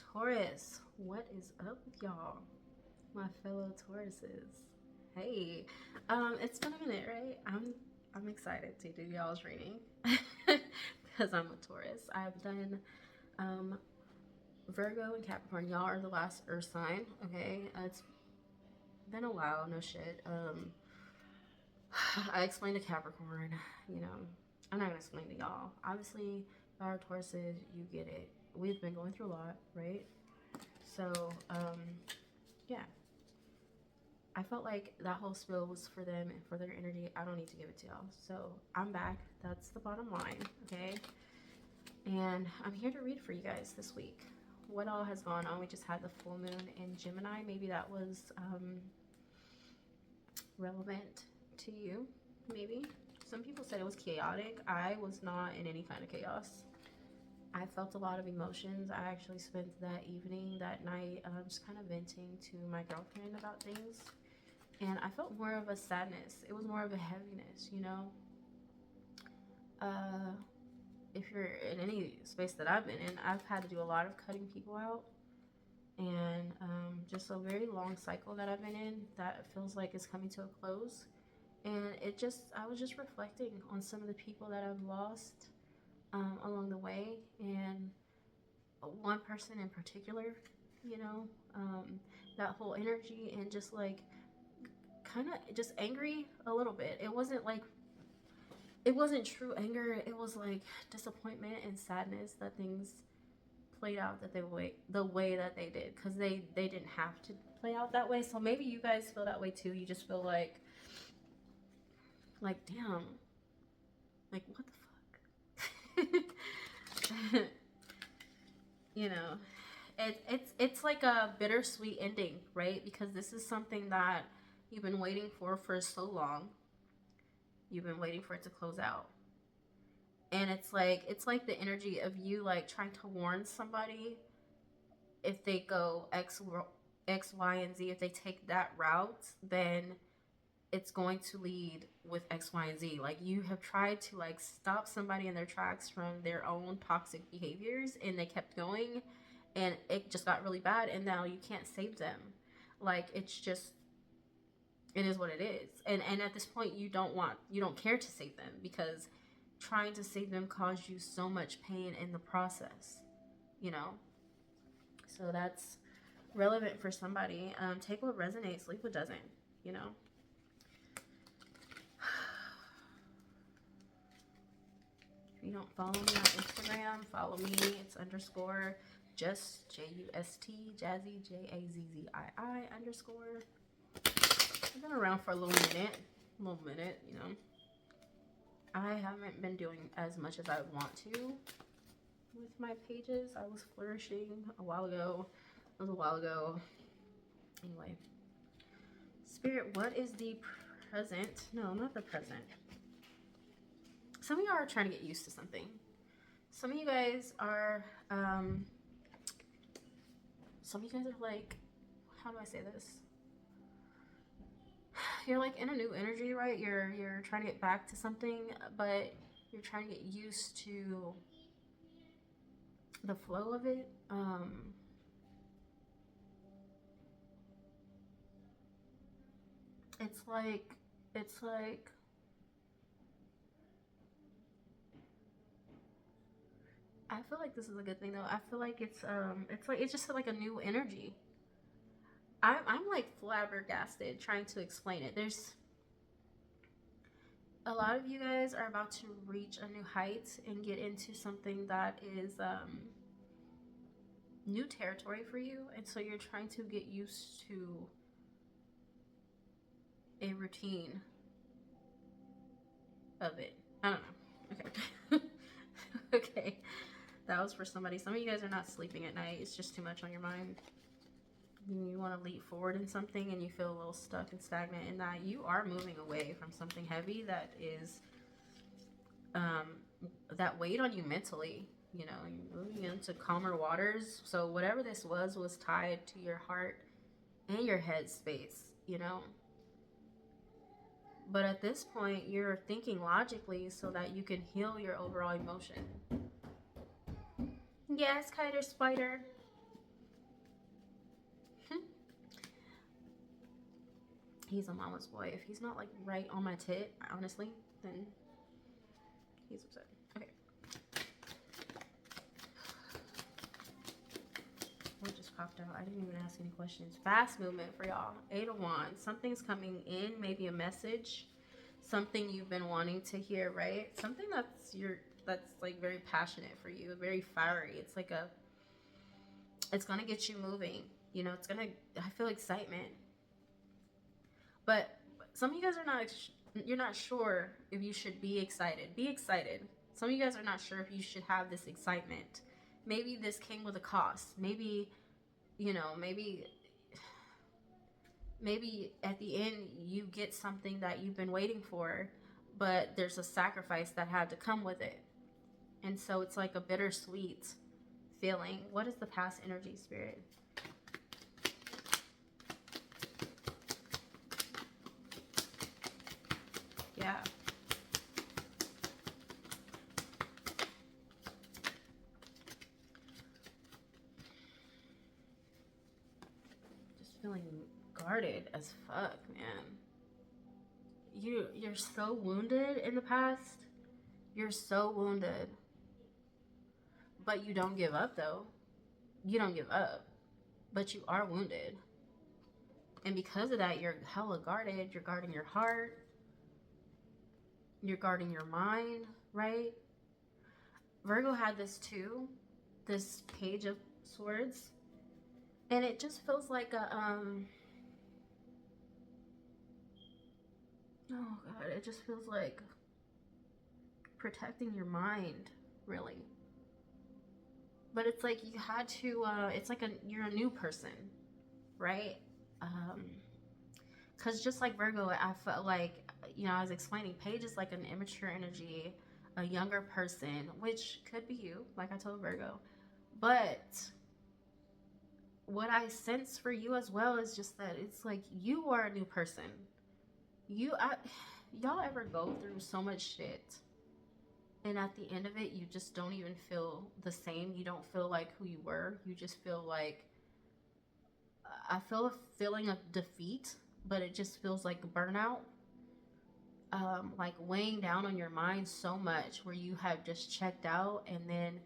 Taurus, what is up with y'all, my fellow Tauruses? Hey, it's been a minute, right? I'm excited to do y'all's reading because I'm a Taurus. I've done um Virgo and Capricorn. Y'all are the last Earth sign. Okay, it's been a while. No shit. I explained to Capricorn. You know, I'm not gonna explain to y'all. Obviously, y'all are Tauruses. You get it. We've been going through a lot, right? So, yeah, I felt like that whole spill was for them and for their energy. I don't need to give it to y'all. So I'm back. That's the bottom line, okay? And I'm here to read for you guys this week. What all has gone on? We just had the full moon in Gemini. Maybe that was relevant to you. Maybe. Some people said it was chaotic. I was not in any kind of chaos. I felt a lot of emotions. I actually spent that evening, that night, just kind of venting to my girlfriend about things. And I felt more of a sadness. It was more of a heaviness, you know? If you're in any space that I've been in, I've had to do a lot of cutting people out. And just a very long cycle that I've been in that feels like it's coming to a close. And I was just reflecting on some of the people that I've lost along the way. And one person in particular, you know, that whole energy and just like kind of just angry a little bit. It wasn't true anger. It was like disappointment and sadness that things played out the way that they did, because they didn't have to play out that way. So maybe you guys feel that way too. You just feel like damn, like what the fuck. You know, it's like a bittersweet ending, right? Because this is something that you've been waiting for so long. You've been waiting for it to close out. And it's like the energy of you like trying to warn somebody, if they go X, Y, and Z, if they take that route, then it's going to lead with X, Y, and Z. Like you have tried to like stop somebody in their tracks from their own toxic behaviors, and they kept going, and it just got really bad, and now you can't save them. Like it is what it is. And at this point you don't care to save them, because trying to save them caused you so much pain in the process, you know? So that's relevant for somebody. Take what resonates, leave what doesn't, you know? If you don't follow me on Instagram, follow me. It's underscore just JUST, Jazzy, JAZZII underscore. I've been around for a little minute, you know. I haven't been doing as much as I want to with my pages. I was flourishing a while ago. It was a while ago. Anyway, Spirit, what is the present? No, not the present. Some of y'all are trying to get used to something. Some of you guys are like, how do I say this? You're like in a new energy, right? You're trying to get back to something, but you're trying to get used to the flow of it. It's like I feel like this is a good thing though. I feel like it's just like a new energy. I'm like flabbergasted trying to explain it. There's a lot of you guys are about to reach a new height and get into something that is new territory for you, and so you're trying to get used to a routine of it. I don't know. Okay. Okay. That was for somebody. Some of you guys are not sleeping at night. It's just too much on your mind. You want to leap forward in something and you feel a little stuck and stagnant in that. You are moving away from something heavy that is that weighed on you mentally. You know, you're moving into calmer waters. So whatever this was tied to your heart and your head space, you know. But at this point, you're thinking logically so that you can heal your overall emotion. Yes, Kiter Spider. He's a mama's boy. If he's not like right on my tit, honestly, then he's upset. Okay. What just popped out? I didn't even ask any questions. Fast movement for y'all. 8 of Wands. Something's coming in. Maybe a message. Something you've been wanting to hear, right? Something that's like very passionate for you, very fiery. It's like it's gonna get you moving. You know, I feel excitement. But some of you guys are not, you're not sure if you should be excited. Be excited. Some of you guys are not sure if you should have this excitement. Maybe this came with a cost. Maybe, you know, maybe at the end you get something that you've been waiting for, but there's a sacrifice that had to come with it. And so it's like a bittersweet feeling. What is the past energy, Spirit? Yeah. Just feeling guarded as fuck, man. You're so wounded in the past. You're so wounded. But you don't give up, though. You don't give up. But you are wounded. And because of that, you're hella guarded. You're guarding your heart. You're guarding your mind, right? Virgo had this too. This Page of Swords. And it just feels like a, oh God, it just feels like protecting your mind, really. But it's like you had to, it's like you're a new person, right? Because just like Virgo, I felt like, you know, I was explaining, Page is like an immature energy, a younger person, which could be you, like I told Virgo. But what I sense for you as well is just that it's like you are a new person. Y'all ever go through so much shit, and at the end of it, you just don't even feel the same. You don't feel like who you were. You just feel like, I feel a feeling of defeat, but it just feels like burnout. Like weighing down on your mind so much where you have just checked out, and then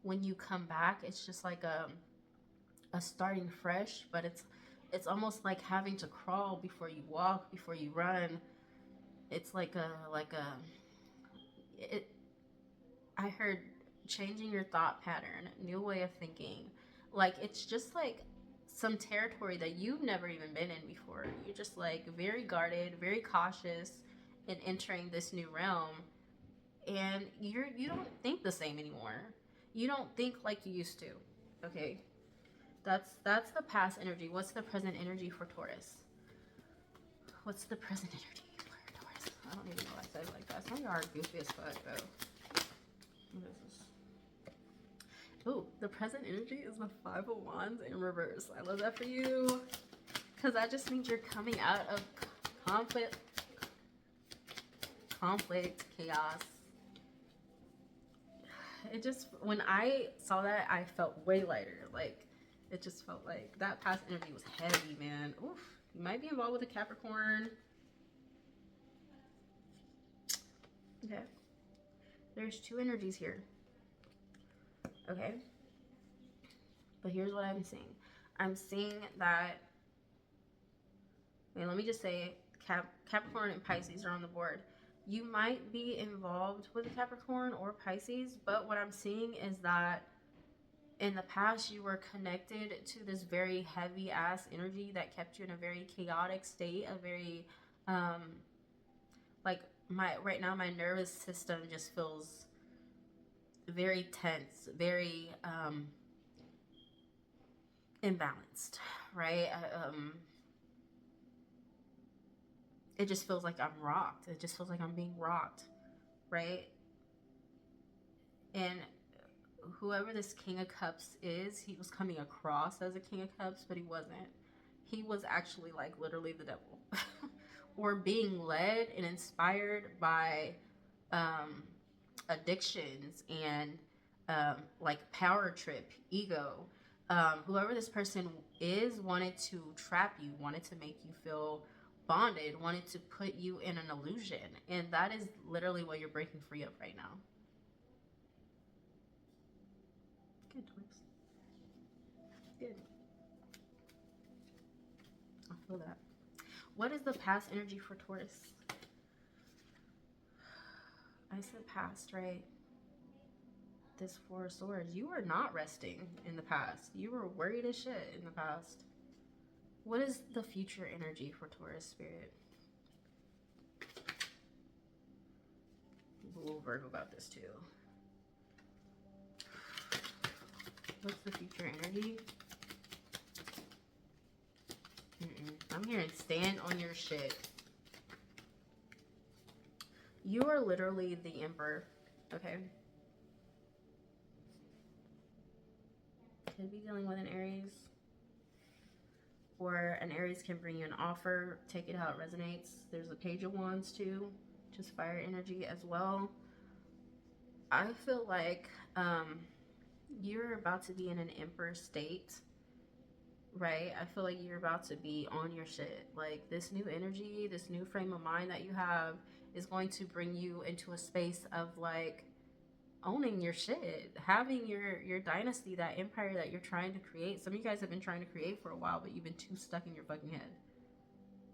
when you come back, it's just like a starting fresh, but it's almost like having to crawl before you walk, before you run. It's I heard changing your thought pattern, new way of thinking. Like it's just like some territory that you've never even been in before. You're just like very guarded, very cautious in entering this new realm, and you don't think the same anymore. You don't think like you used to. Okay? That's the past energy. What's the present energy for Taurus? What's the present energy for Taurus? I don't even know why I said it like that. Some of y'all are goofy as fuck, though. What is this? Ooh, the present energy is the 5 of Wands in reverse. I love that for you. Because that just means you're coming out of conflict, chaos. It just, when I saw that, I felt way lighter. Like, it just felt like that past energy was heavy, man. Oof. You might be involved with a Capricorn. Okay. There's 2 energies here. Okay. But here's what I'm seeing. I'm seeing that, let me just say, Capricorn and Pisces are on the board. You might be involved with a Capricorn or Pisces, but what I'm seeing is that in the past you were connected to this very heavy ass energy that kept you in a very chaotic state, a very like right now my nervous system just feels very tense, very imbalanced, right? It just feels like I'm rocked. It just feels like I'm being rocked, right? And whoever this King of Cups is, he was coming across as a King of Cups, but he wasn't. He was actually like literally the devil. Or being led and inspired by addictions and like power trip, ego. Whoever this person is wanted to trap you, wanted to make you feel bonded wanted to put you in an illusion. And that is literally what you're breaking free of right now. Good, Taurus. Good. I feel that. What is the past energy for Taurus? I said past, right? This Four of Swords. You were not resting in the past. You were worried as shit in the past. What is the future energy for Taurus spirit? We'll Virgo about this too. What's the future energy? I'm hearing stand on your shit. You are literally the Emperor, okay? Could be dealing with an Aries. Or an Aries can bring you an offer. Take it how it resonates. There's a Page of Wands too. Just fire energy as well. I feel like you're about to be in an Emperor state, right? I feel like you're about to be on your shit. Like this new energy, this new frame of mind that you have is going to bring you into a space of like owning your shit, having your dynasty, that empire that you're trying to create. Some of you guys have been trying to create for a while, but you've been too stuck in your fucking head.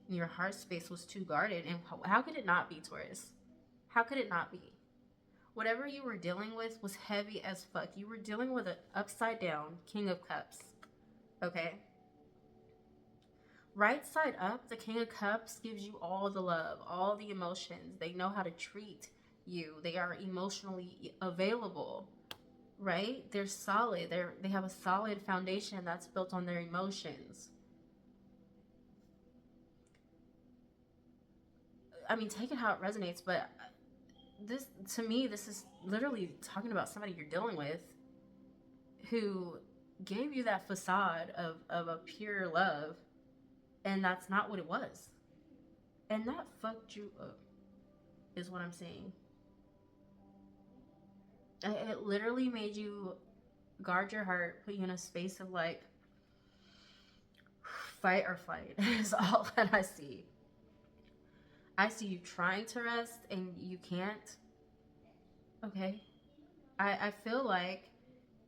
And your heart space was too guarded. And how could it not be, Taurus? How could it not be? Whatever you were dealing with was heavy as fuck. You were dealing with an upside down King of Cups, okay? Right side up, the King of Cups gives you all the love, all the emotions. They know how to treat you. They are emotionally available, right? They're solid. They have a solid foundation that's built on their emotions. I mean, take it how it resonates, but this, to me, this is literally talking about somebody you're dealing with who gave you that facade of a pure love, and that's not what it was. And that fucked you up, is what I'm saying. It literally made you guard your heart, put you in a space of like fight or flight is all that I see. I see you trying to rest and you can't. Okay. I feel like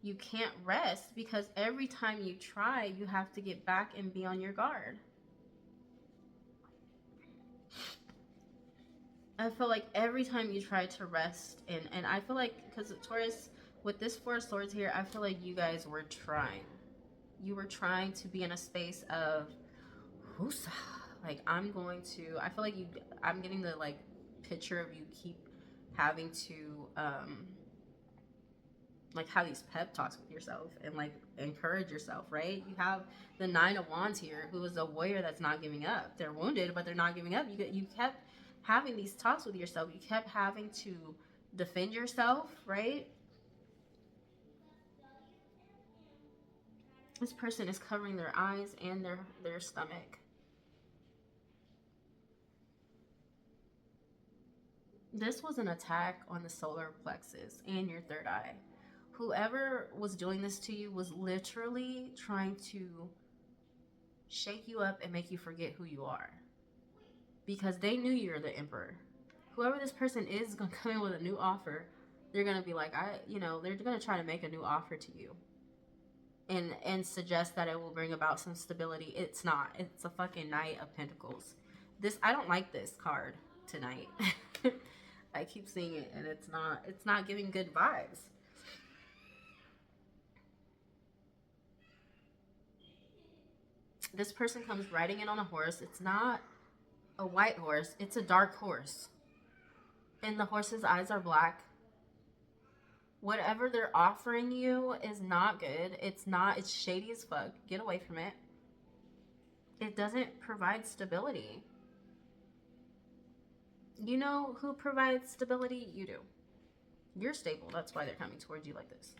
you can't rest because every time you try, you have to get back and be on your guard. I feel like every time you try to rest, and I feel like, because Taurus, with this Four of Swords here, I feel like you guys were trying. You were trying to be in a space of, who's, like, I'm going to, I feel like I'm getting the, like, picture of you keep having to, like, have these pep talks with yourself and, like, encourage yourself, right? You have the Nine of Wands here, who is a warrior that's not giving up. They're wounded, but they're not giving up. You kept having these talks with yourself. You kept having to defend yourself, right? This person is covering their eyes and their stomach. This was an attack on the solar plexus and your third eye. Whoever was doing this to you was literally trying to shake you up and make you forget who you are. Because they knew you're the Emperor. Whoever this person is going to come in with a new offer. They're going to be like, they're going to try to make a new offer to you. And suggest that it will bring about some stability. It's not. It's a fucking Knight of Pentacles. I don't like this card tonight. I keep seeing it and it's not giving good vibes. This person comes riding in on a horse. It's not a white horse. It's a dark horse. And the horse's eyes are black. Whatever they're offering you is not good. It's shady as fuck. Get away from it. It doesn't provide stability. You know who provides stability? You do. You're stable. That's why they're coming towards you like this.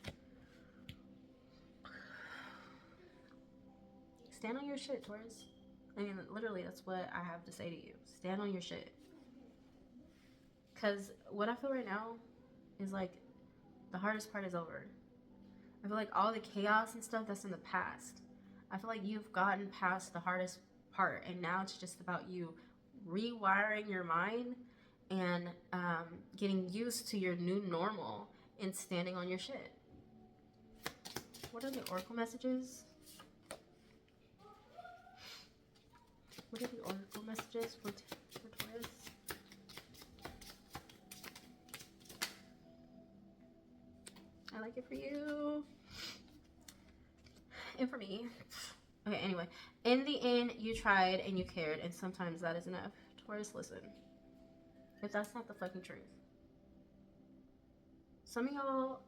Stand on your shit, Taurus. I mean, literally, that's what I have to say to you. Stand on your shit. Because what I feel right now is like the hardest part is over. I feel like all the chaos and stuff that's in the past. I feel like you've gotten past the hardest part. And now it's just about you rewiring your mind and getting used to your new normal and standing on your shit. What are the oracle messages? What are the oracle messages for Taurus? I like it for you. And for me. Okay, anyway. In the end, you tried and you cared, and sometimes that is enough. Taurus, listen. If that's not the fucking truth. Some of y'all,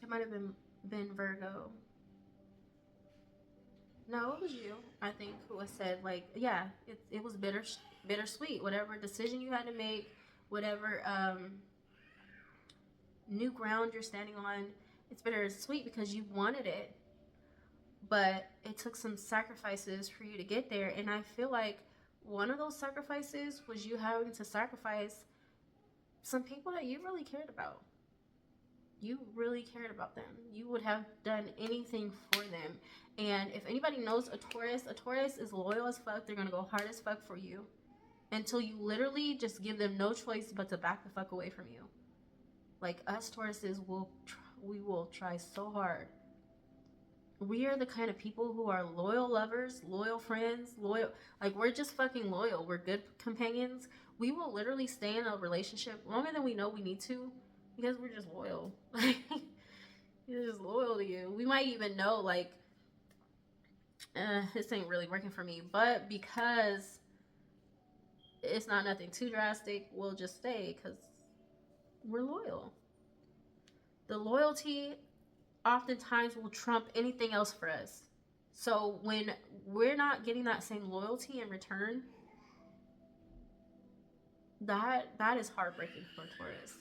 it might have been Virgo. No, it was you, I think, who has said, like, yeah, it was bittersweet. Whatever decision you had to make, whatever new ground you're standing on, it's bittersweet because you wanted it, but it took some sacrifices for you to get there. And I feel like one of those sacrifices was you having to sacrifice some people that you really cared about. You really cared about them. You would have done anything for them. And if anybody knows a Taurus is loyal as fuck. They're gonna go hard as fuck for you until you literally just give them no choice but to back the fuck away from you. Like, us Tauruses we will try so hard. We are the kind of people who are loyal lovers, loyal friends, loyal, like, we're just fucking loyal. We're good companions. We will literally stay in a relationship longer than we know we need to because we're just loyal. Like, we're just loyal to you. We might even know, like, this ain't really working for me, but because it's not nothing too drastic, we'll just stay because we're loyal. The loyalty oftentimes will trump anything else for us. So when we're not getting that same loyalty in return, that is heartbreaking for Taurus.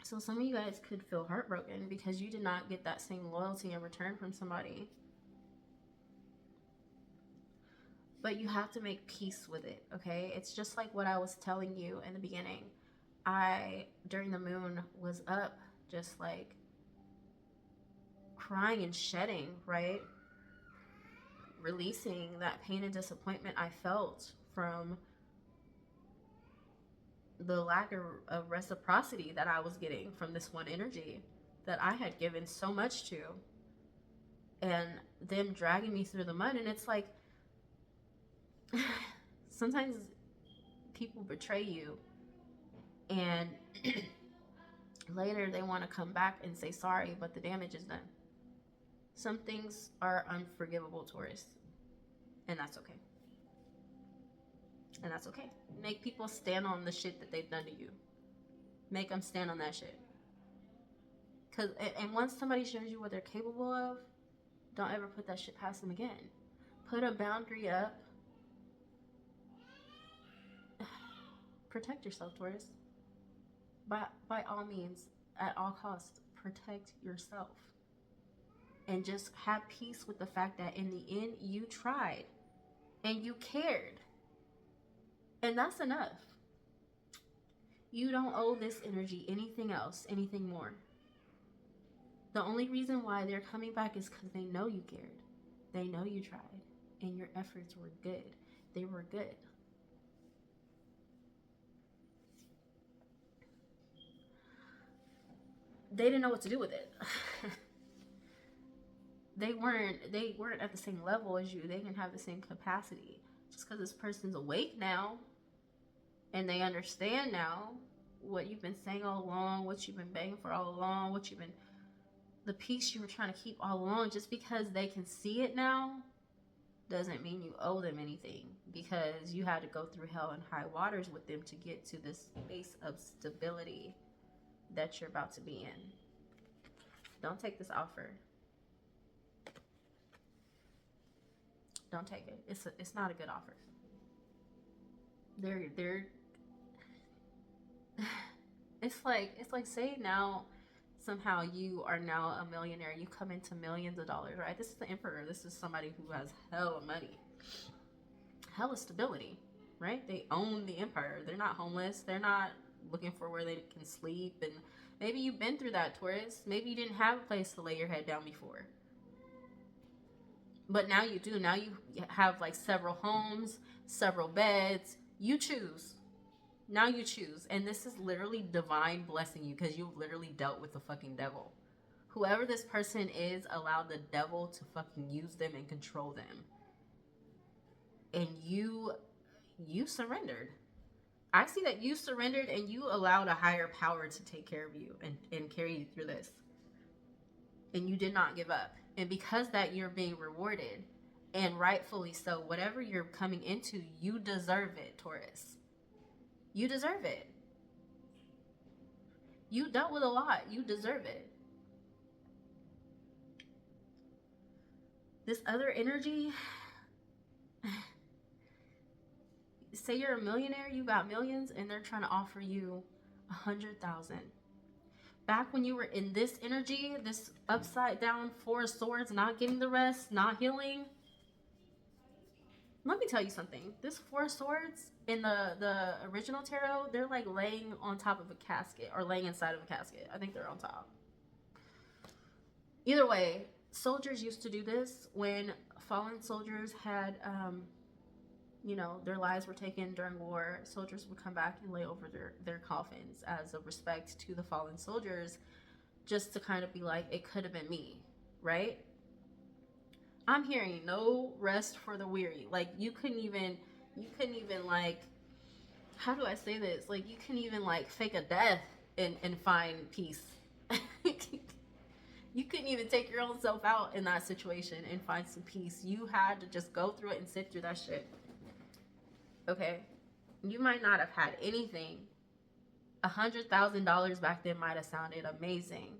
So some of you guys could feel heartbroken because you did not get that same loyalty in return from somebody. But you have to make peace with it, okay? It's just like what I was telling you in the beginning. During the moon, was up just like crying and shedding, right? Releasing that pain and disappointment I felt from the lack of reciprocity that I was getting from this one energy that I had given so much to, and them dragging me through the mud. And it's like, sometimes people betray you and later they want to come back and say sorry, but the damage is done. Some things are unforgivable, Taurus, and that's okay. And that's okay. Make people stand on the shit that they've done to you. Make them stand on that shit. And once somebody shows you what they're capable of, don't ever put that shit past them again. Put a boundary up. Protect yourself, Taurus. By all means, at all costs, protect yourself. And just have peace with the fact that in the end, you tried and you cared. And that's enough. You don't owe this energy anything else, anything more. The only reason why they're coming back is because they know you cared. They know you tried. And your efforts were good. They were good. They didn't know what to do with it. They weren't at the same level as you. They didn't have the same capacity. Just because this person's awake now and they understand now what you've been saying all along, what you've been begging for all along, the peace you were trying to keep all along, just because they can see it now doesn't mean you owe them anything, because you had to go through hell and high waters with them to get to this space of stability that you're about to be in. Don't take this offer. Don't take it. It's not a good offer. It's like, say now somehow you are now a millionaire, you come into millions of dollars, right? This is the emperor. This is somebody who has hella money, hella stability, right? They own the empire. They're not homeless. They're not looking for where they can sleep. And maybe you've been through that, Taurus. Maybe you didn't have a place to lay your head down before, but now you do. Now you have like several homes, several beds. You choose. Now you choose. And this is literally divine blessing you, because you've literally dealt with the fucking devil. Whoever this person is allowed the devil to fucking use them and control them. And you surrendered. I see that you surrendered and you allowed a higher power to take care of you and carry you through this. And you did not give up. And because that, you're being rewarded. And rightfully so. Whatever you're coming into, you deserve it, Taurus. You deserve it. You dealt with a lot. You deserve it. This other energy, say you're a millionaire, you got millions, and they're trying to offer you 100,000. Back when you were in this energy, this upside down Four of Swords, not getting the rest, not healing. Let me tell you something. This Four of Swords in the original tarot, they're like laying on top of a casket or laying inside of a casket. I think they're on top. Either way, soldiers used to do this when fallen soldiers had, their lives were taken during war. Soldiers would come back and lay over their coffins as a respect to the fallen soldiers, just to kind of be like, it could have been me, right? I'm hearing no rest for the weary. Like, you couldn't even like, how do I say this? Like, you couldn't even like fake a death and find peace. You couldn't even take your own self out in that situation and find some peace. You had to just go through it and sit through that shit. Okay? You might not have had anything. $100,000 back then might have sounded amazing.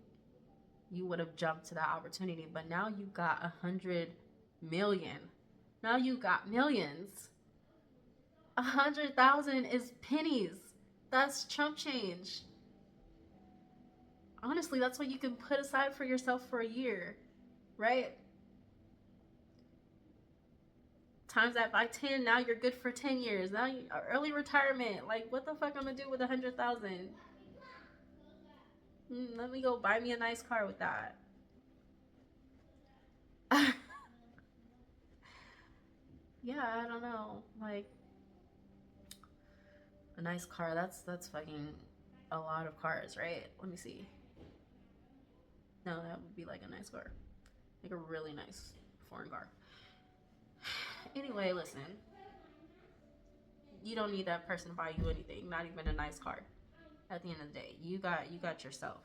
You would have jumped to that opportunity. But now you got 100 million. Now you got millions. 100,000 is pennies. That's chump change. Honestly, that's what you can put aside for yourself for a year, right? Times that by 10, now you're good for 10 years. Now you early retirement. Like, what the fuck I'm gonna do with 100,000? Let me go buy me a nice car with that. Yeah, I don't know. Like, a nice car, that's fucking a lot of cars, right? Let me see. No, that would be like a nice car. Like a really nice foreign car. Anyway, listen. You don't need that person to buy you anything, not even a nice car. At the end of the day, you got yourself.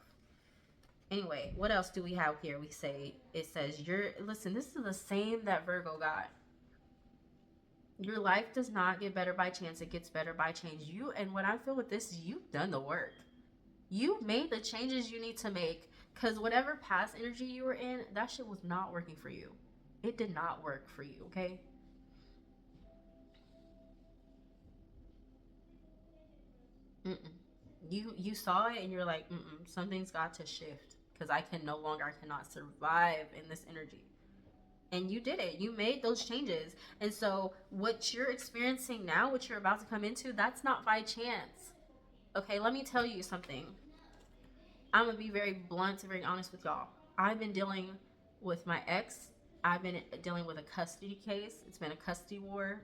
Anyway, what else do we have here? It says listen, this is the same that Virgo got. Your life does not get better by chance, it gets better by change. And what I feel with this is you've done the work. You made the changes you need to make, because whatever past energy you were in, that shit was not working for you. It did not work for you, okay? You saw it and you're like, something's got to shift, because I cannot survive in this energy. And you did it. You made those changes. And so what you're experiencing now, what you're about to come into, that's not by chance. Okay, let me tell you something. I'm going to be very blunt and very honest with y'all. I've been dealing with my ex. I've been dealing with a custody case. It's been a custody war.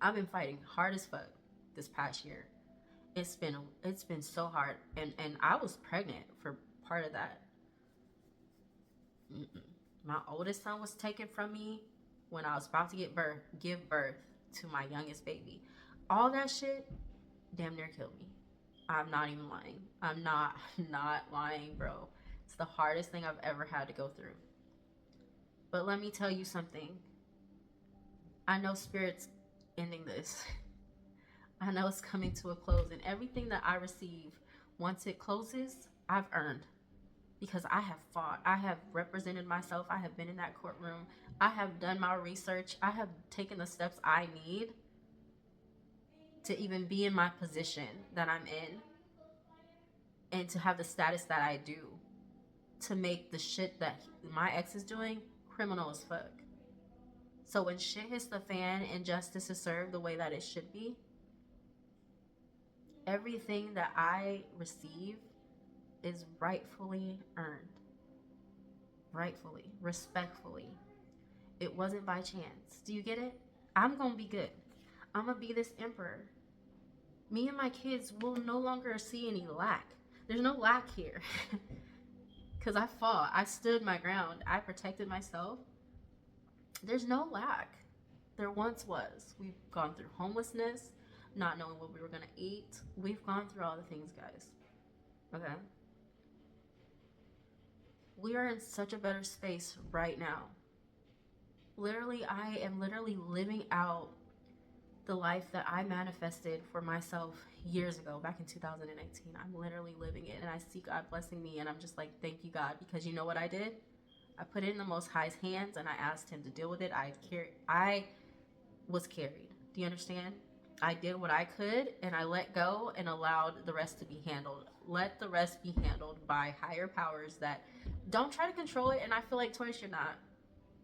I've been fighting hard as fuck this past year. It's been so hard. And I was pregnant for part of that. My oldest son was taken from me when I was about to give birth to my youngest baby. All that shit damn near killed me. I'm not even lying. I'm not lying, bro. It's the hardest thing I've ever had to go through. But let me tell you something. I know Spirit's ending this. I know it's coming to a close, and everything that I receive once it closes, I've earned. Because I have fought. I have represented myself. I have been in that courtroom. I have done my research. I have taken the steps I need to even be in my position that I'm in, and to have the status that I do, to make the shit that my ex is doing criminal as fuck. So when shit hits the fan and justice is served the way that it should be, everything that I receive is rightfully earned. Rightfully, respectfully. It wasn't by chance. Do you get it? I'm gonna be good. I'm gonna be this emperor. Me and my kids will no longer see any lack. There's no lack here. Because I fought. I stood my ground. I protected myself. There's no lack. There once was. We've gone through homelessness, not knowing what we were going to eat. We've gone through all the things, guys. Okay? We are in such a better space right now. Literally, I am literally living out the life that I manifested for myself years ago, back in 2018. I'm literally living it, and I see God blessing me, and I'm just like, thank you, God, because you know what I did? I put it in the Most High's hands, and I asked Him to deal with it. I was carried. Do you understand? I did what I could, and I let go and allowed the rest to be handled. Let the rest be handled by higher powers that don't try to control it. And I feel like, Taurus, you're not.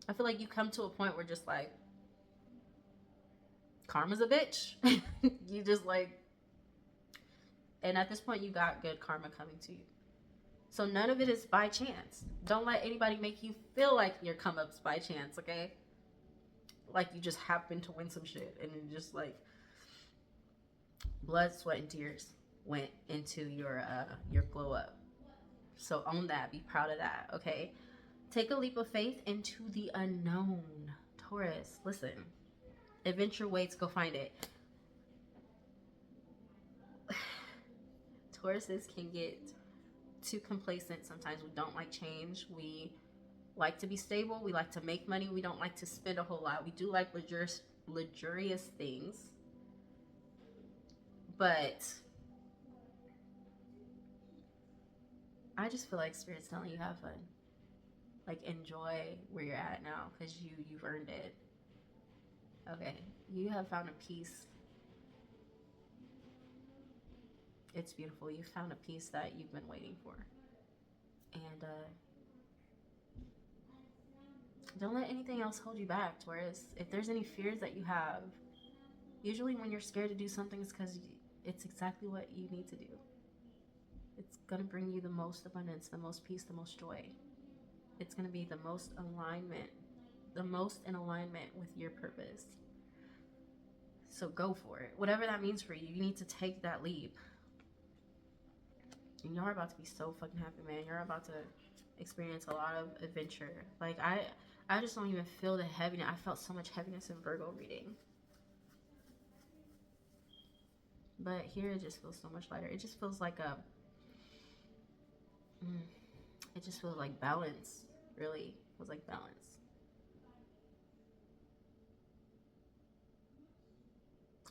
I feel like you come to a point where just like, karma's a bitch. You just like, and at this point you got good karma coming to you. So none of it is by chance. Don't let anybody make you feel like your come up's by chance, okay? Like you just happen to win some shit and it just like blood, sweat, and tears went into your glow up. So own that, be proud of that, okay? Take a leap of faith into the unknown. Taurus, listen. Adventure waits, go find it. Tauruses can get too complacent sometimes. We don't like change. We like to be stable. We like to make money. We don't like to spend a whole lot. We do like luxurious things. But I just feel like Spirit's telling you have fun. Like enjoy where you're at now because you've earned it. Okay, you have found a peace. It's beautiful. You found a peace that you've been waiting for. And don't let anything else hold you back. Whereas if there's any fears that you have, usually when you're scared to do something, it's because it's exactly what you need to do. It's going to bring you the most abundance, the most peace, the most joy. It's going to be the most in alignment with your purpose. So go for it. Whatever that means for you, you need to take that leap. And you're about to be so fucking happy, man. You're about to experience a lot of adventure. Like, I just don't even feel the heaviness. I felt so much heaviness in Virgo reading. But here it just feels so much lighter. It just feels like it just feels like balance. Really, it feels like balance.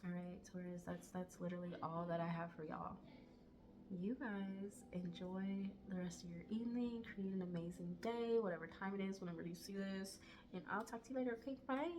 All right, Taurus, that's literally all that I have for y'all. You guys enjoy the rest of your evening. Create an amazing day, whatever time it is, whenever you see this. And I'll talk to you later. Okay, bye.